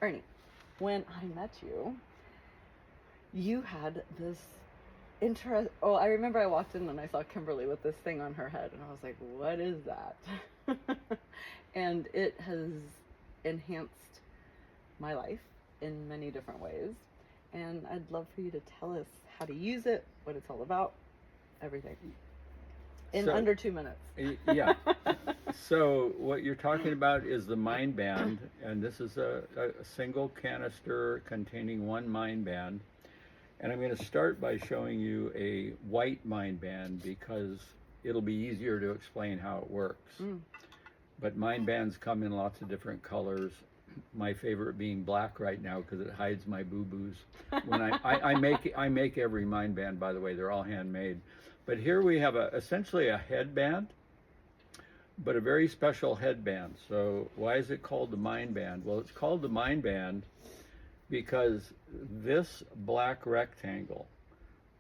Ernie, when I met you, you had this interest. Oh, I remember I walked in and I saw Kimberly with this thing on her head, and I was like, "What is that?" And it has enhanced my life in many different ways. And I'd love for you to tell us how to use it, what it's all about, everything in under 2 minutes. Yeah. So what you're talking about is the MindBand, and this is a single canister containing one MindBand. And I'm going to start by showing you a white MindBand because it'll be easier to explain how it works. But MindBands come in lots of different colors. My favorite being black right now because it hides my boo-boos. When I make every MindBand, by the way, they're all handmade. But here we have essentially a headband, but a very special headband. So why is it called the MindBand? Well, it's called the MindBand because this black rectangle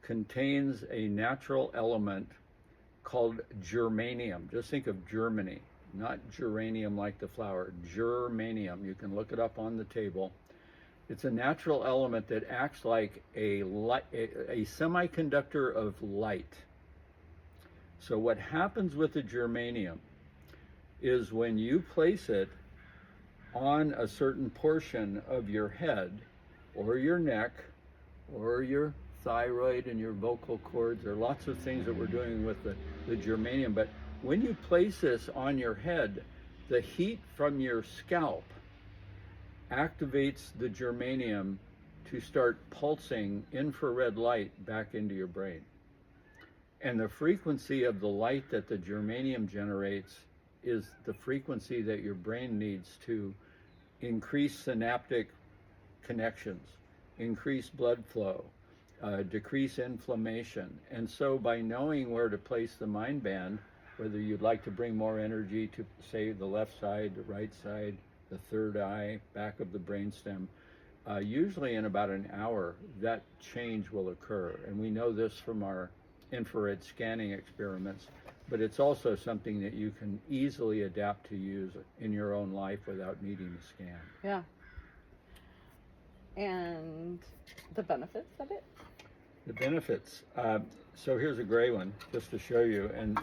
contains a natural element called germanium. Just think of Germany, not geranium like the flower, germanium. You can look it up on the table. It's a natural element that acts like a semiconductor of light. So what happens with the germanium is when you place it on a certain portion of your head or your neck or your thyroid and your vocal cords, there are lots of things that we're doing with the germanium, but when you place this on your head, the heat from your scalp activates the germanium to start pulsing infrared light back into your brain. And the frequency of the light that the germanium generates is the frequency that your brain needs to increase synaptic connections, increase blood flow, decrease inflammation. And so by knowing where to place the MindBand, whether you'd like to bring more energy to, say, the left side, the right side, the third eye, back of the brainstem, usually in about an hour, that change will occur. And we know this from our infrared scanning experiments, but it's also something that you can easily adapt to use in your own life without needing to scan. Yeah. And the benefits of it? The benefits. So here's a gray one, just to show you. And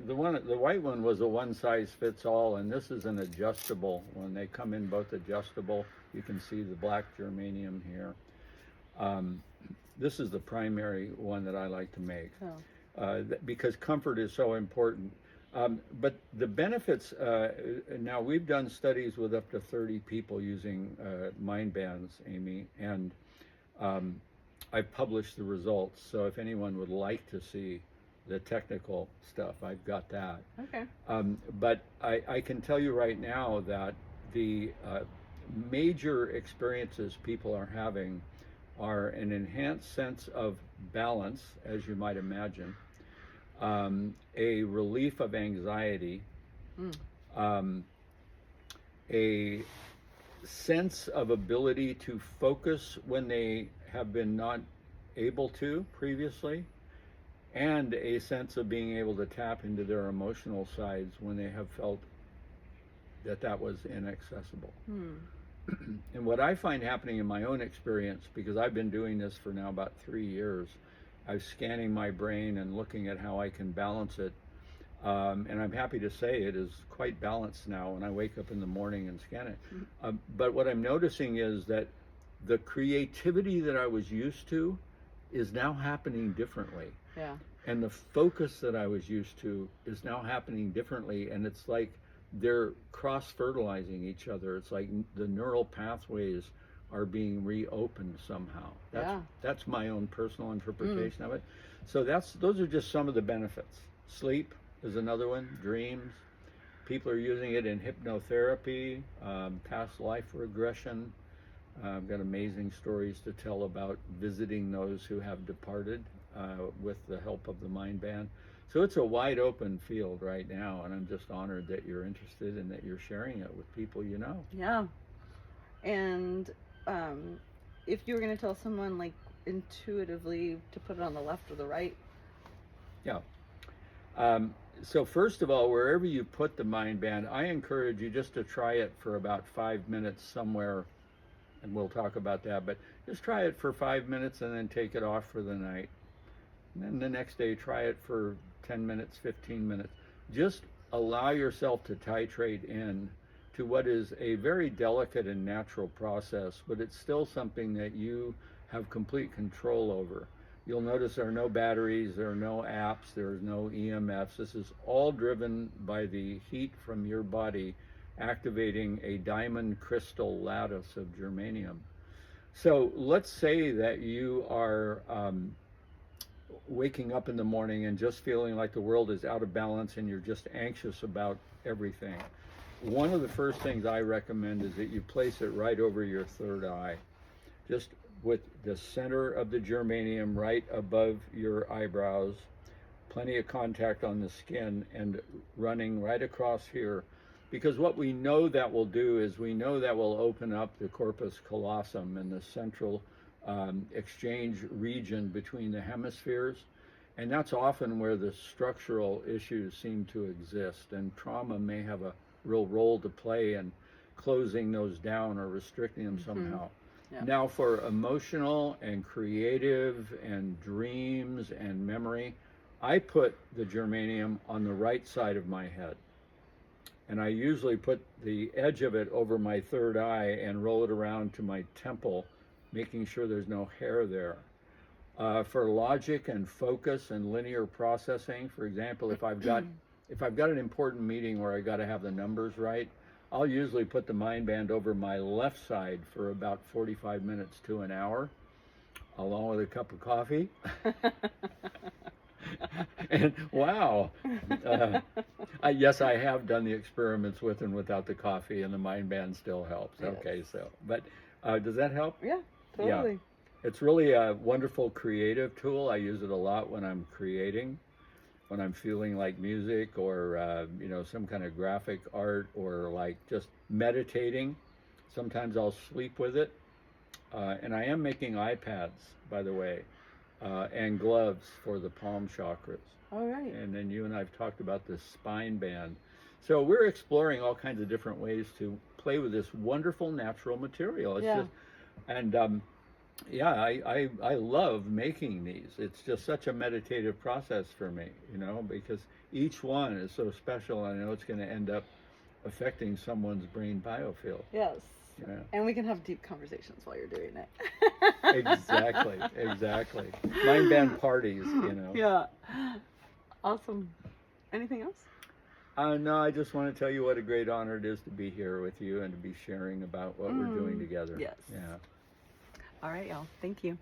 the white one was a one size fits all, and this is an adjustable one. They come in both adjustable. You can see the black germanium here. This is the primary one that I like to make because comfort is so important. But the benefits, now we've done studies with up to 30 people using MindBands, Amy, and I've published the results. So if anyone would like to see the technical stuff, I've got that. Okay. But I can tell you right now that the major experiences people are having are an enhanced sense of balance, as you might imagine, a relief of anxiety, a sense of ability to focus when they have been not able to previously, and a sense of being able to tap into their emotional sides when they have felt that was inaccessible. And what I find happening in my own experience, because I've been doing this for now about 3 years, I'm scanning my brain and looking at how I can balance it. And I'm happy to say it is quite balanced now when I wake up in the morning and scan it. But what I'm noticing is that the creativity that I was used to is now happening differently. Yeah. And the focus that I was used to is now happening differently. And it's like they're cross-fertilizing each other. It's like the neural pathways are being reopened somehow. That's my own personal interpretation of it. So those are just some of the benefits. Sleep is another one, dreams. People are using it in hypnotherapy, past life regression. I've got amazing stories to tell about visiting those who have departed with the help of the MindBand. So it's a wide open field right now, and I'm just honored that you're interested and that you're sharing it with people you know. Yeah. And if you were going to tell someone, like, intuitively to put it on the left or the right? Yeah. So first of all, wherever you put the MindBand, I encourage you just to try it for about 5 minutes somewhere and we'll talk about that. But just try it for 5 minutes and then take it off for the night. And then the next day, try it for 10 minutes, 15 minutes. Just allow yourself to titrate in to what is a very delicate and natural process, but it's still something that you have complete control over. You'll notice there are no batteries, there are no apps, there's no EMFs. This is all driven by the heat from your body activating a diamond crystal lattice of germanium. So let's say that you are waking up in the morning and just feeling like the world is out of balance and you're just anxious about everything. One of the first things I recommend is that you place it right over your third eye, just with the center of the germanium right above your eyebrows, plenty of contact on the skin, and running right across here. Because what we know that will do is we know that will open up the corpus callosum and the central exchange region between the hemispheres. And that's often where the structural issues seem to exist. And trauma may have a real role to play in closing those down or restricting them somehow. Yeah. Now for emotional and creative and dreams and memory, I put the germanium on the right side of my head. And I usually put the edge of it over my third eye and roll it around to my temple, making sure there's no hair there. For logic and focus and linear processing, for example, if I've got an important meeting where I got to have the numbers right, I'll usually put the MindBand over my left side for about 45 minutes to an hour, along with a cup of coffee. And wow, yes, I have done the experiments with and without the coffee, and the MindBand still helps. Yes. Okay, so, but does that help? Yeah, totally. Yeah. It's really a wonderful creative tool. I use it a lot when I'm creating, when I'm feeling like music or some kind of graphic art, or like just meditating. Sometimes I'll sleep with it. And I am making iPads, by the way, and gloves for the palm chakras. All right. And then you and I have talked about this spine band. So we're exploring all kinds of different ways to play with this wonderful natural material. It's just, and I love making these. It's just such a meditative process for me, because each one is so special. And I know it's going to end up affecting someone's brain biofield. Yes. Yeah. And we can have deep conversations while you're doing it. Exactly. MindBand parties, Yeah. Awesome. Anything else? No, I just want to tell you what a great honor it is to be here with you and to be sharing about what we're doing together. Yes. Yeah. All right, y'all. Thank you.